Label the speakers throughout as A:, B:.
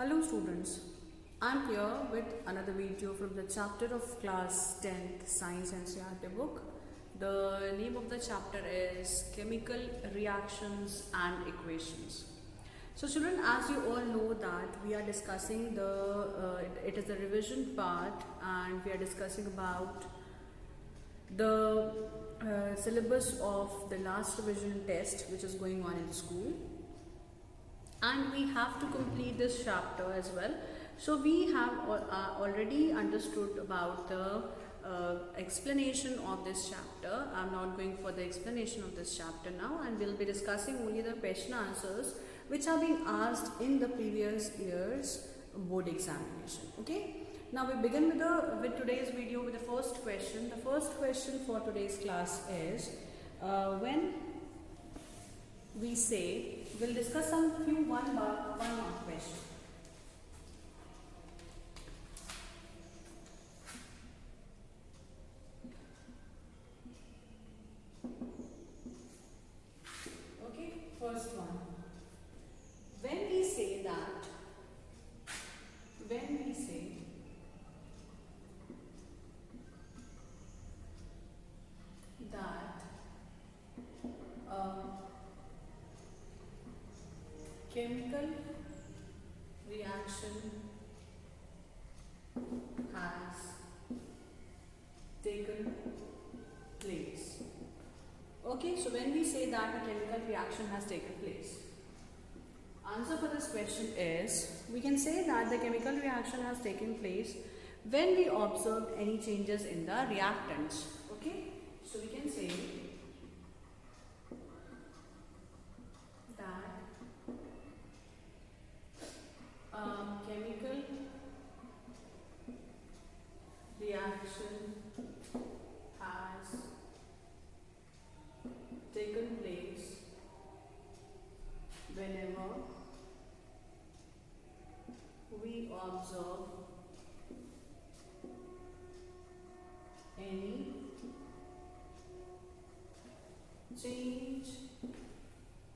A: Hello students, I'm here with another video from the chapter of class 10th Science NCERT book. The name of the chapter is Chemical Reactions and Equations. So children, as you all know that we are discussing it is the revision part, and we are discussing about the syllabus of the last revision test which is going on in the school. And we have to complete this chapter as well. So we have already understood about the explanation of this chapter. I'm not going for the explanation of this chapter now, and we'll be discussing only the question answers which are being asked in the previous year's board examination. Okay. Now we begin with today's video with the first question. The first question for today's class is when we say, we'll discuss some few one mark question. Okay, first one. When we say that chemical reaction has taken place. Okay, so when we say that a chemical reaction has taken place, answer for this question is, we can say that the chemical reaction has taken place when we observe any changes in the reactants. Okay, so we can say that chemical reaction has taken place whenever we observe any change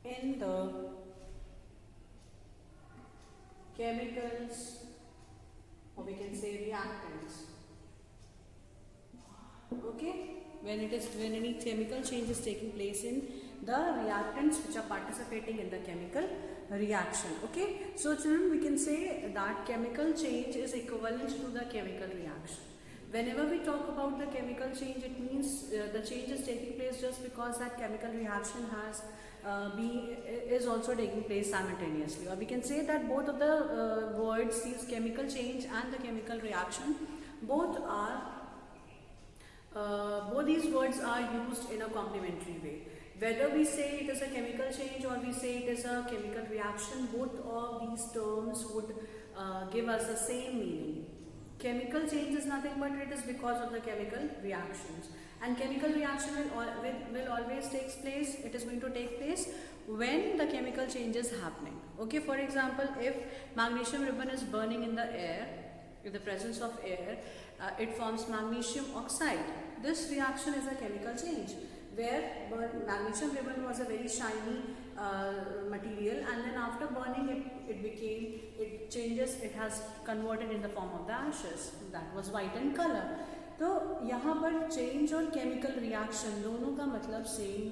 A: in the chemicals, or we can say reactants. Okay, when any chemical change is taking place in the reactants which are participating in the chemical reaction. Okay, so children, we can say that chemical change is equivalent to the chemical reaction. Whenever we talk about the chemical change, it means the change is taking place just because that chemical reaction is also taking place simultaneously. Or we can say that both of the words, these chemical change and the chemical reaction, both these words are used in a complementary way. Whether we say it is a chemical change or we say it is a chemical reaction, both of these terms would give us the same meaning. Chemical change is nothing but it is because of the chemical reactions, and chemical reaction will always take place. It is going to take place when the chemical change is happening. Okay, for example, if magnesium ribbon is burning in the air, in the presence of air, it forms magnesium oxide. This reaction is a chemical change where magnesium ribbon was a very shiny material, and then after burning it changes, it has converted in the form of the ashes. That was white in color. तो यहाँ पर change और chemical reaction दोनों का मतलब same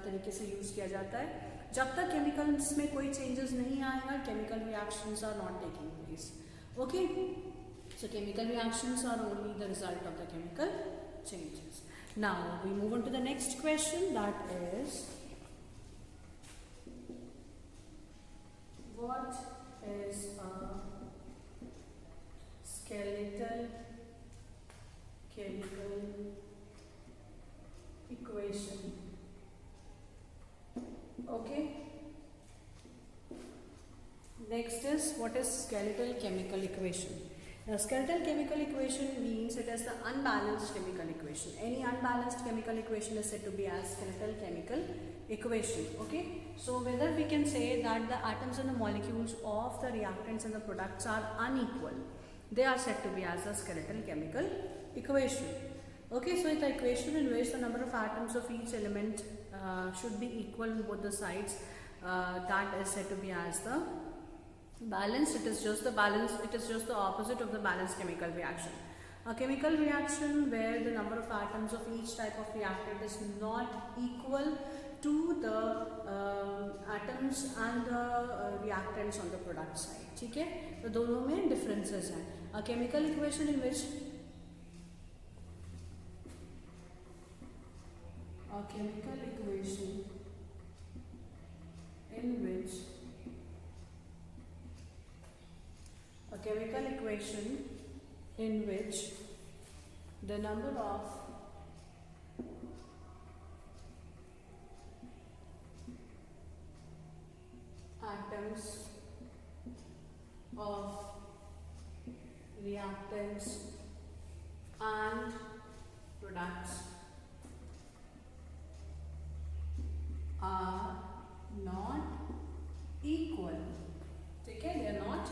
A: तरीके से use किया जाता है. जब तक केमिकल्स में कोई चेंजेस नहीं आएगा, chemical reactions are not taking place. Okay, so chemical reactions are only the result of the chemical changes. Now we move on to the next question, that is, what is a skeletal chemical equation? Okay. Next is, what is skeletal chemical equation? A skeletal chemical equation means it is the unbalanced chemical equation. Any unbalanced chemical equation is said to be as skeletal chemical equation. Okay, so whether we can say that the atoms and the molecules of the reactants and the products are unequal, they are said to be as a skeletal chemical equation. Okay, so it's the equation in which the number of atoms of each element should be equal on both the sides, that is said to be as the Balanced, it is just the balance, it is just the opposite of the balanced chemical reaction. A chemical reaction where the number of atoms of each type of reactant is not equal to the atoms and the reactants on the product side. ठीक है, तो दोनों में differences हैं. A chemical equation in which the number of atoms of reactants and products are not equal. ठीक है, they are not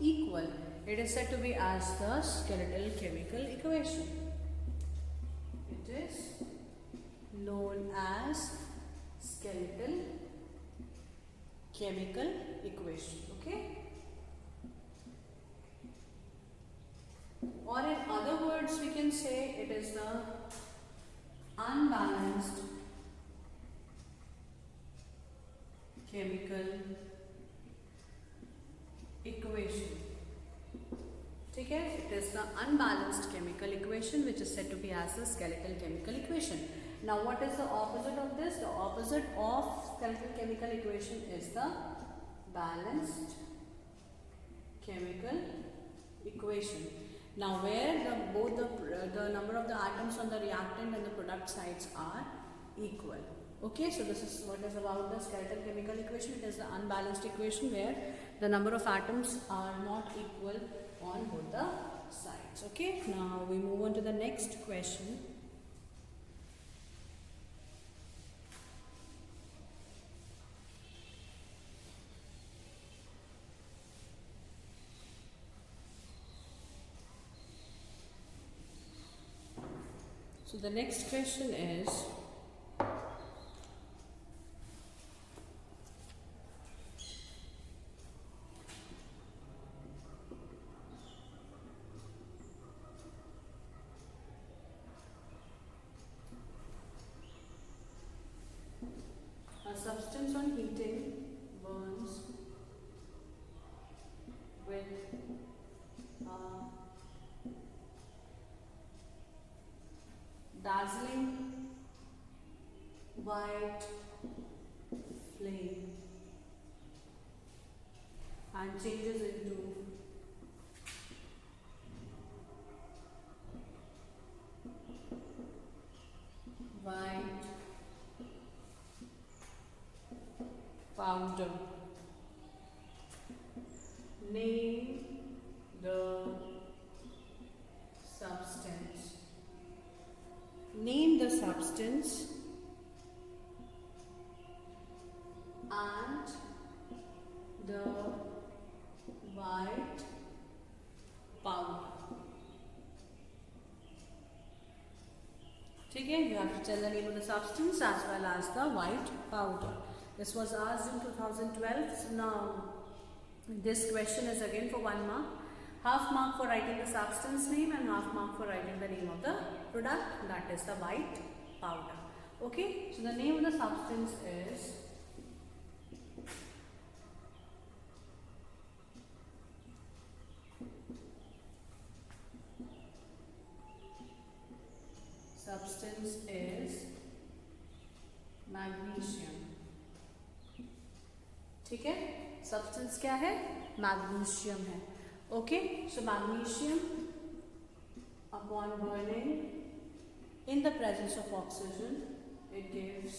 A: equal. It is said to be as the skeletal chemical equation. It is known as skeletal chemical equation. Okay. Or in other words, we can say it is the unbalanced chemical equation. ठीक है, it is the unbalanced chemical equation which is said to be as the skeletal chemical equation. Now what is the opposite of this? The opposite of skeletal chemical equation is the balanced chemical equation. Now where both the number of the atoms on the reactant and the product sides are equal. Okay, so this is what is about the skeletal chemical equation. It is the unbalanced equation where the number of atoms are not equal on both the sides. Okay, now we move on to the next question. So the next question is, a substance on heating burns with dazzling white flame and changes into white powder. Name the substance. Name the substance and the white powder. ठीक है, you have to tell the name of the substance as well as the white powder. This was asked in 2012. So now this question is again for 1 mark. Half mark for writing the substance name and half mark for writing the name of the product, that is the white powder. Okay, so the name of the substance is magnesium. ठीक है, substance क्या है? Magnesium है. Okay, so magnesium upon burning in the presence of oxygen, it gives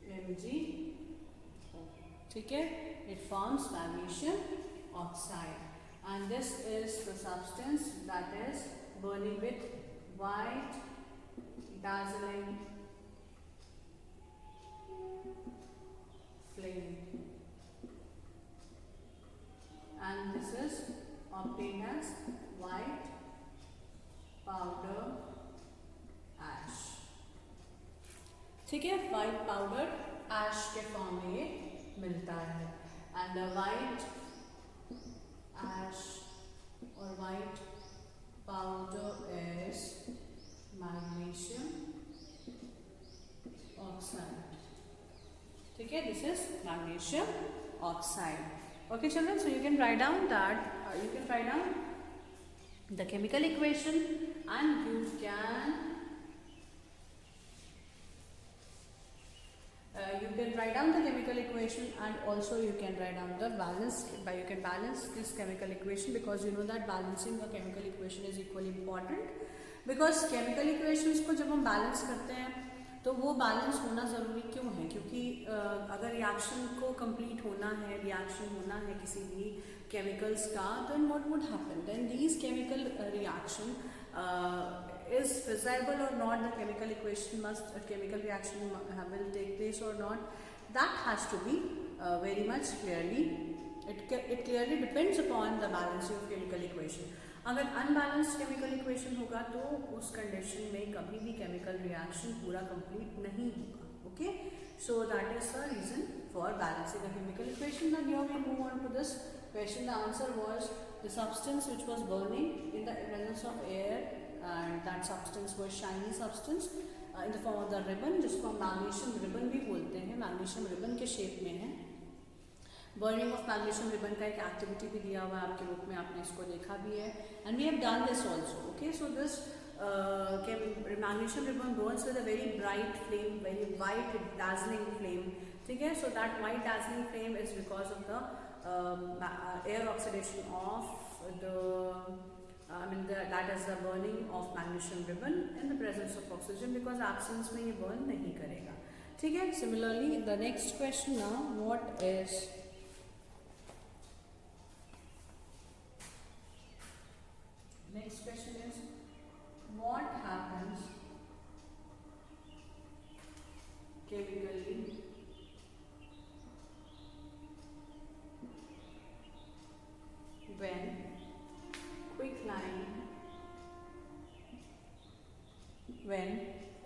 A: MgO. ठीक है, it forms magnesium oxide, and this is the substance that is burning with white dazzling flame, and this is obtained as white powder ash. ठीक है, white powder ash के form में ये मिलता है. and the white ash or white powder is magnesium oxide. Okay, this is magnesium oxide. Okay children, so you can write down that the chemical equation, and you can write down the chemical equation, and also you can write down the balance. You can balance this chemical equation, because you know that balancing a chemical equation is equally important, because chemical equations को जब हम balance करते हैं तो वो balance होना ज़रूरी क्यों है? क्योंकि अगर रिएक्शन को कंप्लीट होना है, रिएक्शन होना है किसी भी केमिकल्स का, then what would happen? Then these chemical reaction is feasible or not, the chemical equation must, chemical reaction will take place or not, that has to be very much clearly, it clearly depends upon the balancing of chemical equation. अगर unbalanced chemical equation होगा तो उस condition में कभी भी chemical reaction पूरा complete नहीं होगा. Okay, so that is the reason for balancing the chemical equation. Now here we move on to this question. The answer was the substance which was burning in the presence of air, and that substance was shiny substance in the form of the ribbon, जिसको हम magnesium ribbon भी बोलते हैं. Magnesium ribbon के shape में है. Burning of magnesium ribbon का एक एक्टिविटी भी दिया हुआ है आपके बुक में, आपने इसको देखा भी है, and we have done this also. Okay, so this magnesium ribbon burns with a very bright flame, very white dazzling flame. ठीक है, so that white dazzling flame is because of the air oxidation of the that is the burning of magnesium ribbon in the presence of oxygen, because absence में ये burn नहीं करेगा. ठीक है. Similarly, the next question now, what is next question is, what happens chemically when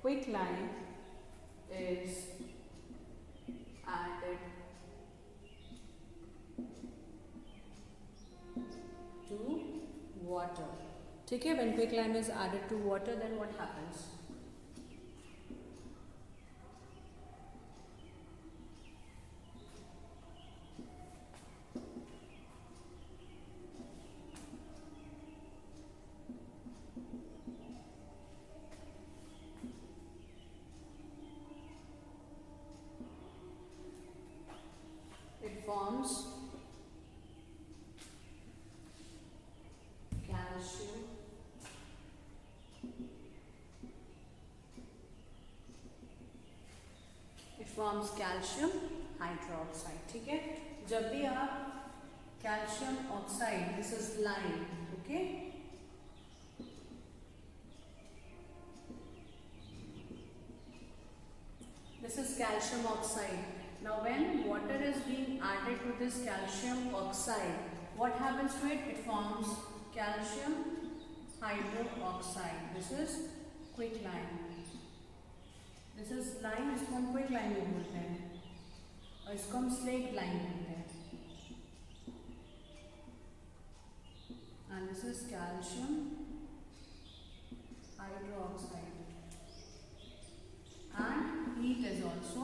A: quicklime is added to water. ठीक है, when quicklime is added to water, then what happens? It forms calcium hydroxide. ठीक है, जब भी आप calcium oxide, this is lime. Okay, this is calcium oxide. Now when water is being added to this calcium oxide, what happens to it? It forms calcium hydroxide. This is quicklime. This is lime, इसको हम quicklime भी बोलते हैं, और इसको हम slaked lime बोलते हैं. And this is calcium hydroxide. And heat is also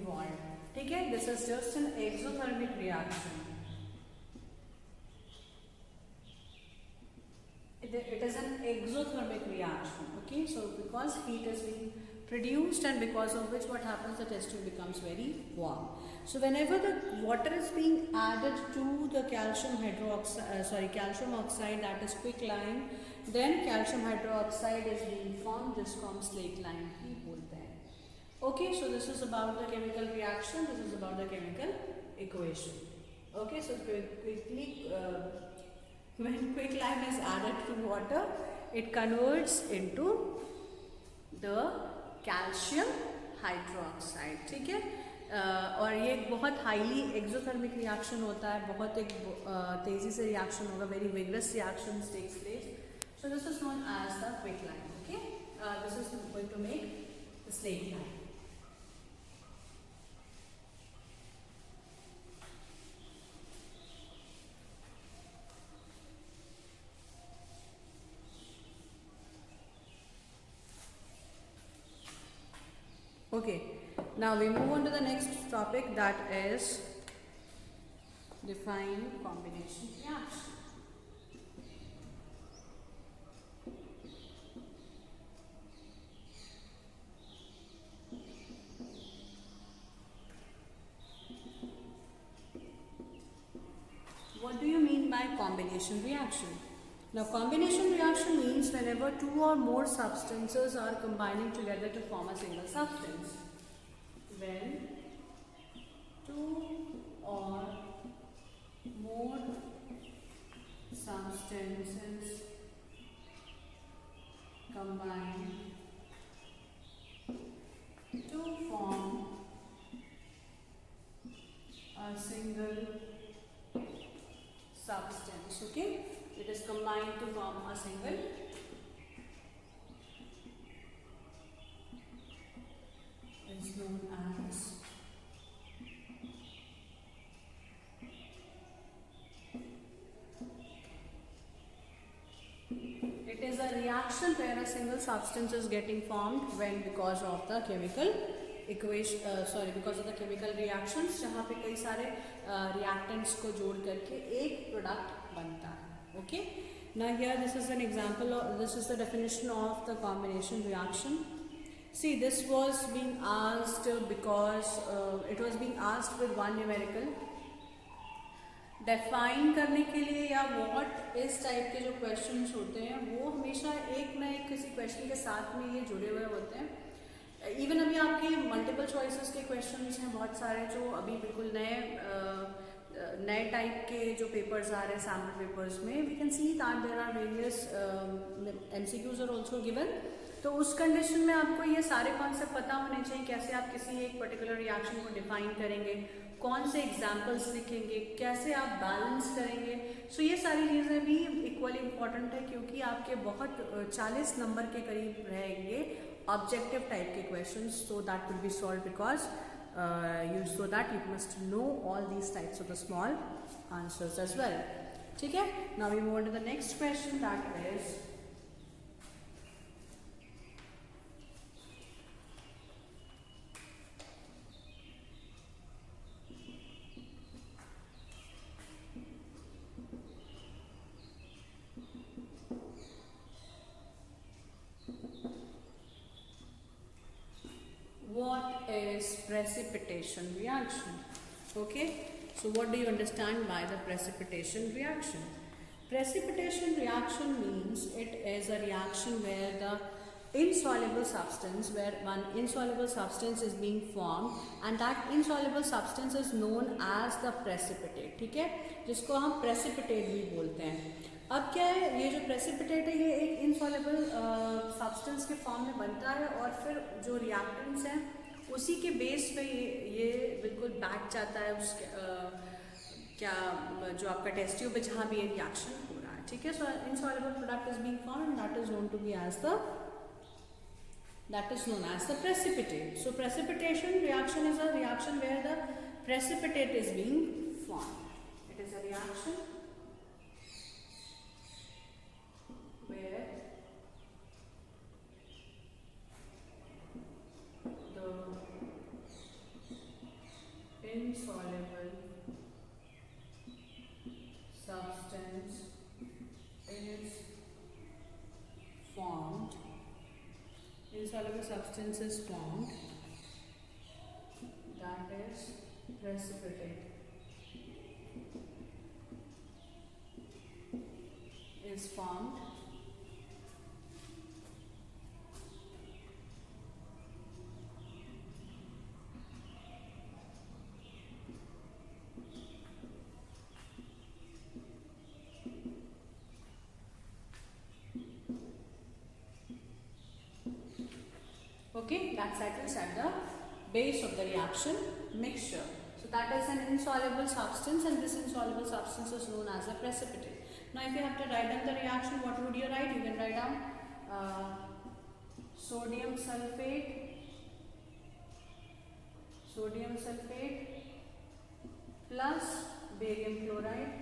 A: evolved. ठीक है, this is just an exothermic reaction. It is an exothermic reaction. Okay, so because heat is being produced, and because of which what happens, the test tube becomes very warm. So whenever the water is being added to the calcium oxide, that is quicklime, then calcium hydroxide is being formed, जिसको हम slaked lime भी बोलते हैं. Okay, so this is about the chemical reaction, this is about the chemical equation. Okay, so quickly, when quicklime is added to water, it converts into the calcium hydroxide. ठीक है, और ये एक बहुत highly exothermic reaction होता है, बहुत एक तेजी से रिएक्शन होगा, very vigorous reaction takes place. So this is known as the quicklime. Okay, this is going to make the slaked lime. Okay, now we move on to the next topic, that is define combination reaction. What do you mean by combination reaction? Now, combination reaction means whenever two or more substances are combining together to form a single substance. When two or more substances combine to form a single substance. Okay, it is combined to form a single is known as it is a reaction where a single substance is getting formed when because of the chemical equation because of the chemical reactions, जहाँ पे कई सारे reactants को जोड़ करके एक product बनता है. Okay, now here this is an example of, this is the definition of the combination reaction. See, this was being asked because it was being asked with one numerical. Define करने के लिए या what is type के जो questions होते हैं वो हमेशा एक ना एक किसी क्वेश्चन के साथ में ये जुड़े हुए होते हैं. इवन अभी आपके मल्टीपल चॉइसेस के क्वेश्चंस हैं बहुत सारे जो अभी बिल्कुल नए टाइप के जो पेपर्स आ रहे हैं सैम्पल पेपर्स में. We can see that there are various MCQs are also given. तो उस कंडीशन में आपको ये सारे कॉन्सेप्ट पता होने चाहिए, कैसे आप किसी एक पर्टिकुलर रिएक्शन को डिफाइन करेंगे, कौन से एग्जाम्पल्स लिखेंगे, कैसे आप बैलेंस करेंगे. सो ये सारी चीज़ें भी इक्वली इम्पॉर्टेंट है क्योंकि आपके बहुत 40 नंबर के करीब रहेंगे ऑब्जेक्टिव टाइप के questions. So that will be solve because so that you must know all these types of the small answers as well. ठीक है, now we move on to the next question, that is what is precipitation reaction. Okay, so what do you understand by the precipitation reaction? Precipitation reaction means it is a reaction where the insoluble substance, where one insoluble substance is being formed and that insoluble substance is known as the precipitate. ठीक है, जिसको हम precipitate भी बोलते हैं. अब क्या है, ये जो प्रेसिपिटेट है ये एक इनसॉल्युबल सब्सटेंस के फॉर्म में बनता है और फिर जो रिएक्टेंट्स हैं उसी के बेस पे ये बिल्कुल बैठ जाता है उसके क्या जो आपका टेस्ट ट्यूब है जहाँ भी ये रिएक्शन हो रहा है. ठीक है, so insoluble product is being formed and that is known to be as the precipitate. So precipitation reaction is a reaction where the precipitate is being formed. It is a reaction where the insoluble substance is formed. Insoluble substance is formed, that is precipitate is formed. Okay, that settles at the base of the reaction mixture. So that is an insoluble substance and this insoluble substance is known as a precipitate. Now if you have to write down the reaction, what would you write? You can write down sodium sulfate plus barium chloride.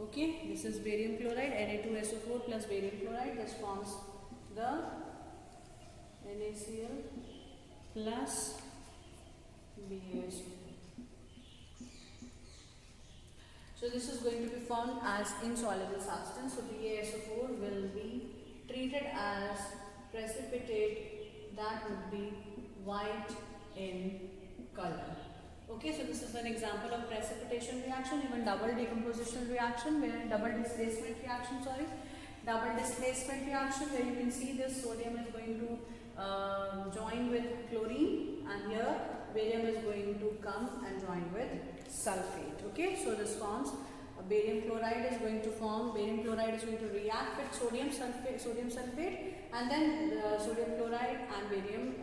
A: Okay, this is barium chloride, Na2SO4 plus barium chloride. This forms the NaCl plus BaSO. So this is going to be formed as insoluble substance. So BaSO4 will be treated as precipitate that would be white in color. Okay, so this is an example of precipitation reaction, even double decomposition reaction, where double displacement reaction, where you can see this sodium is going to join with chlorine, and here barium is going to come and join with sulfate. Okay, so this forms barium chloride is going to react with sodium sulfate, and then sodium chloride and barium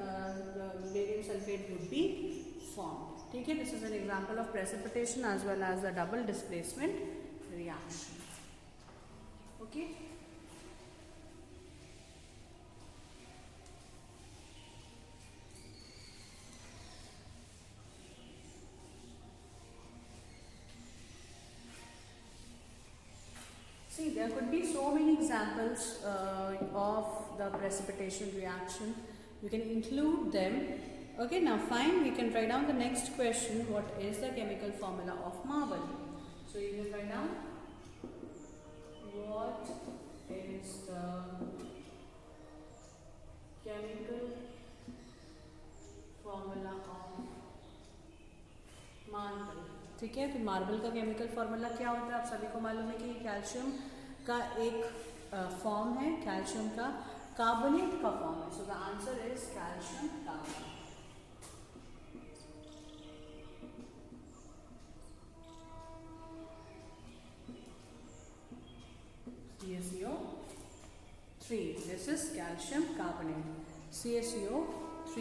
A: sulfate would be formed. Okay, this is an example of precipitation as well as the double displacement reaction. Okay. See, there could be so many examples of the precipitation reaction. You can include them. Okay, now fine, we can write down the next question. What is the chemical formula of marble? So you will write down what is the chemical formula of marble. ठीक है, तो marble का chemical formula क्या होता है? आप सभी को मालूम है कि कैल्शियम का एक फॉर्म है, कैल्शियम का कार्बोनेट का फॉर्म है. So the answer is calcium carbonate. CaCO3. This is calcium carbonate, CaCO3.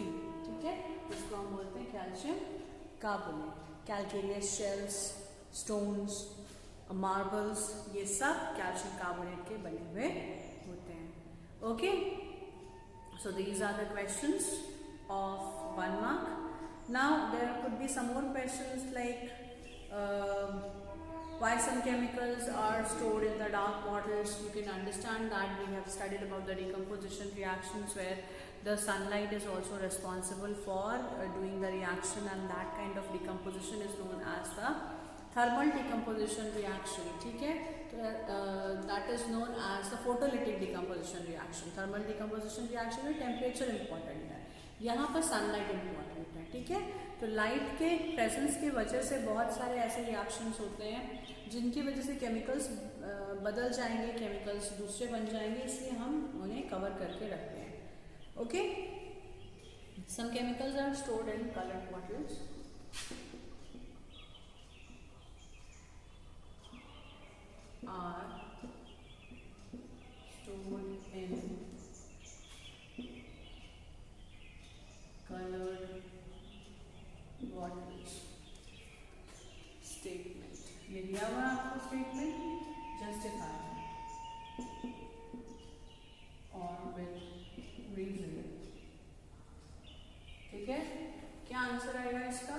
A: ठीक है, इसको हम बोलते हैं calcium carbonate. Calcareous shells, stones, marbles, ये सब कैल्शियम कार्बोनेट के बने हुए होते हैं. Okay, so these are the questions of 1 mark. Now there could be some more questions like why some chemicals are stored in the dark bottles. You can understand that we have studied about the decomposition reactions where the sunlight is also responsible for doing the reaction, and that kind of decomposition is known as the thermal decomposition reaction. ठीक है, तो that is known as the photolytic decomposition reaction. thermal decomposition reaction में temperature important है, यहाँ पर sunlight important है. ठीक है, तो लाइट के प्रेजेंस की वजह से बहुत सारे ऐसे रिएक्शंस होते हैं जिनकी वजह से केमिकल्स बदल जाएंगे, केमिकल्स दूसरे बन जाएंगे, इसलिए हम उन्हें कवर करके रखते हैं. Okay, some chemicals are stored in coloured bottles. Colored bottles. Statement. ये दिया हुआ आपको स्टेटमेंट, justify और with reason. ठीक है, क्या आंसर आएगा इसका?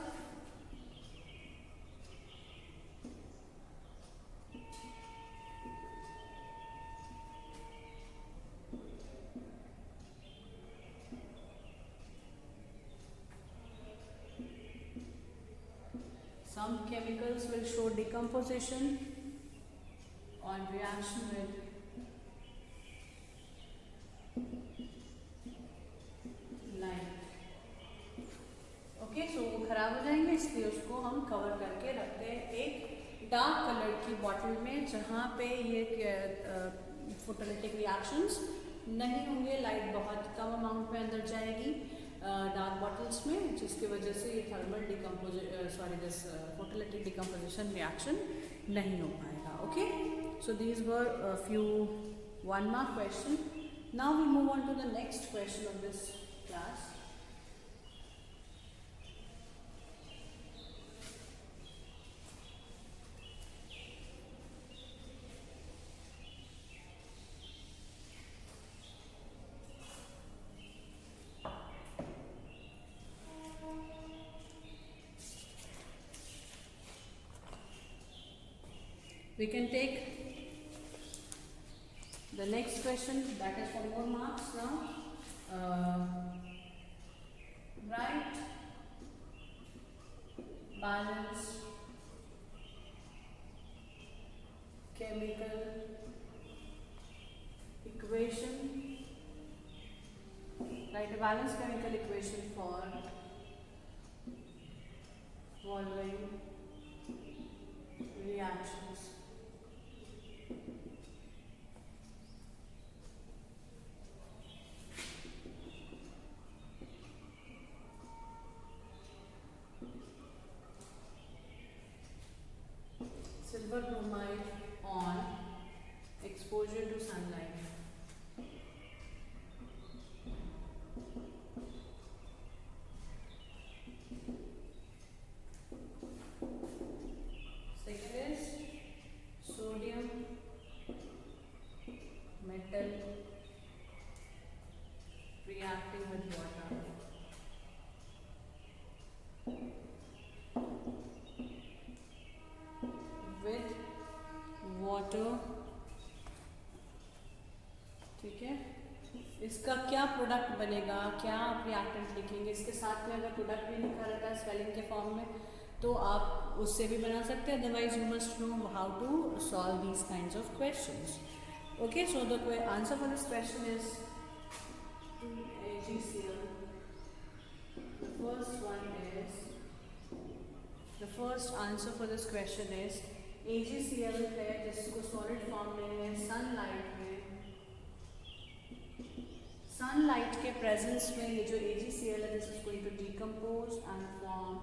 A: Some chemicals will show decomposition on reaction with light. Okay, so वो खराब हो जाएंगे, इसलिए उसको हम कवर करके रखते हैं एक डार्क कलर की बॉटल में, जहाँ पे ये फोटोलिटिक रिएक्शंस नहीं होंगे, लाइट बहुत कम अमाउंट में अंदर जाएगी डार्क बॉटल्स में, जिसकी वजह से ये थर्मल फोटोलिटिक डिकम्पोजिशन रिएक्शन नहीं हो पाएगा. Okay, so these were few 1 mark question. Now we move on to the next question of this class. We can take the next question, that is for 4 marks now. write balanced chemical equation, write a balanced chemical equation for following reactions. Silver bromide on exposure to sunlight. Second is sodium metal reacting with water. With water, ठीक है। इसका क्या product बनेगा, क्या आप reactant लिखेंगे, इसके साथ में अगर प्रोडक्ट भी लिखा रहता है स्पेलिंग के फॉर्म में तो आप उससे भी बना सकते हैं, otherwise you must know how to solve these kinds of questions. Okay, so the answer for this question is AgCl. The first answer for this question is AgCl है, जिसको सॉलिड फॉर्म में है सनलाइट के presence में ये जो AgCl है, this is going to decompose and form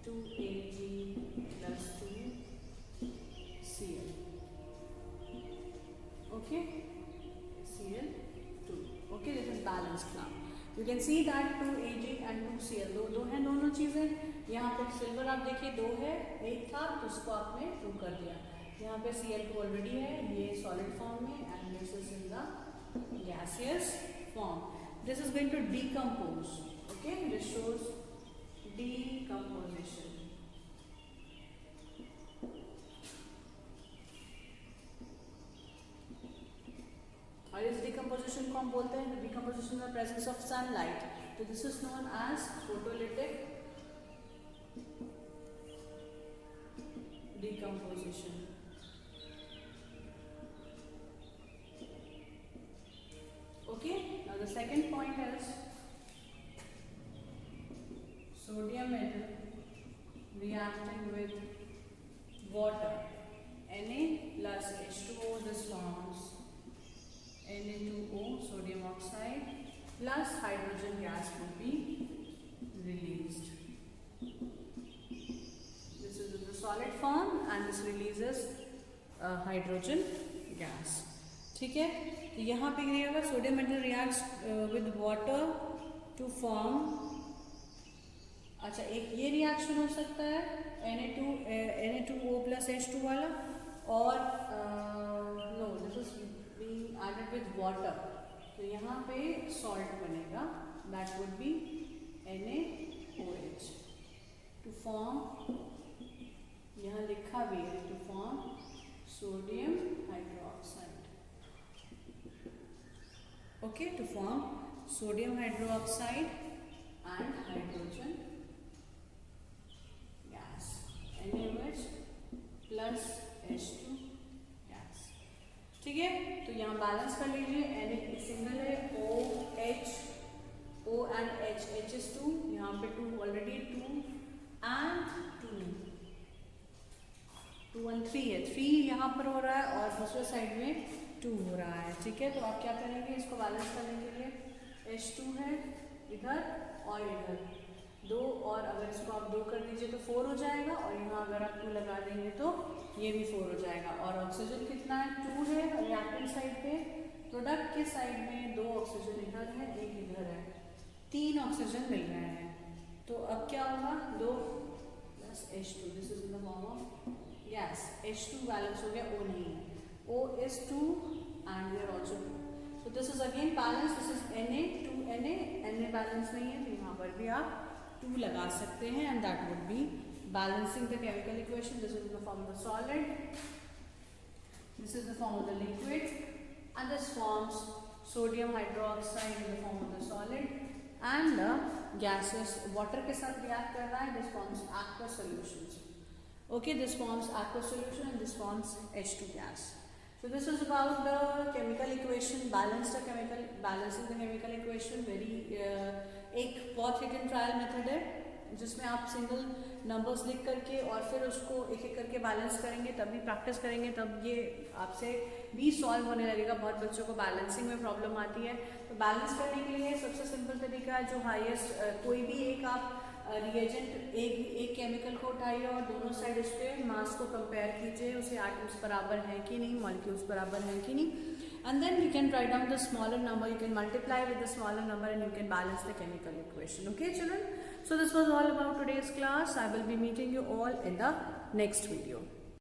A: 2Ag plus 2Cl. Okay, Cl2. Okay, this is balanced now. You can see that 2Ag and 2Cl दो हैं दोनों चीज़ें. यहाँ पे सिल्वर आप देखिए 2 है, एक था तो उसको आपने 2 कर दिया. यहाँ पे Cl2 ऑलरेडी है, ये सॉलिड फॉर्म में and this is in the gaseous form. This is going to decompose. Okay, this shows decomposition. और इस डिकम्पोजिशन को हम बोलते हैं decomposition in the presence of sunlight. तो this is known as photolytic decomposition. Okay, now the second point is sodium metal reacting with water. Na plus H2O, this forms Na2O, sodium oxide, plus hydrogen gas will be released. This is in the solid form and this releases hydrogen gas. ठीक है, तो यहाँ पे क्या होगा, sodium metal reacts with water to form. अच्छा, एक ये रिएक्शन हो सकता है Na2O plus H2 वाला, और now this is being added with water. तो यहाँ पे सॉल्ट बनेगा, that would be NaOH to form, यहाँ लिखा भी है to form sodium hydroxide. Okay, to form sodium hydroxide and hydrogen gas NaOH plus H2 gas. ठीक है, तो यहाँ बैलेंस कर लीजिए. Na सिंगल है, O एंड H is 2, यहाँ पे 2 ऑलरेडी 2 एंड 2 1 3 है, 3 यहाँ पर हो रहा है और दूसरे साइड में 2 हो रहा है. ठीक है, तो आप क्या करेंगे, इसको बैलेंस करने के लिए H2 है इधर और इधर 2, और अगर इसको आप 2 कर दीजिए तो 4 हो जाएगा, और यहाँ अगर आप 2 लगा देंगे तो ये भी 4 हो जाएगा. और ऑक्सीजन कितना है, 2 है रिएक्टेंट साइड पे. प्रोडक्ट के साइड में 2 ऑक्सीजन इधर है, 1 इधर है, 3 ऑक्सीजन मिल रहे हैं. तो अब क्या होगा, 2 plus H2, this is in the form of gas. H2 balance हो गया, O नहीं है, O is 2 and we are also 2. So this is again balance. This is Na 2 Na balance नहीं है, तो यहाँ पर भी आप 2 लगा सकते हैं and that would be balancing the chemical equation. This is in the form of the solid, this is the form of the liquid, and this forms sodium hydroxide in the form of the solid and the gases, water के साथ react कर रहा है, this forms aqueous solutions. Okay, this forms aqueous solution and this forms H2 gas. So this is about the chemical equation, balancing the chemical equation. Very एक बहुत hit and trial method है जिसमें आप single numbers लिख करके और फिर उसको एक एक करके बैलेंस करेंगे, तब भी प्रैक्टिस करेंगे तब ये आपसे भी सॉल्व होने लगेगा. बहुत बच्चों को बैलेंसिंग में प्रॉब्लम आती है, तो बैलेंस करने के लिए सबसे सिंपल तरीका है जो हाईएस्ट, कोई भी एक आप रिएजेंट एक केमिकल को उठाइए और दोनों साइड उस पर मास को कंपेयर कीजिए, उसे एटम्स बराबर हैं कि नहीं, मॉलिक्यूल्स बराबर हैं कि नहीं, and then you can write down the smaller number, you can multiply with the smaller number and you can balance the chemical equation. Okay children, so this was all about today's class. I will be meeting you all in the next video.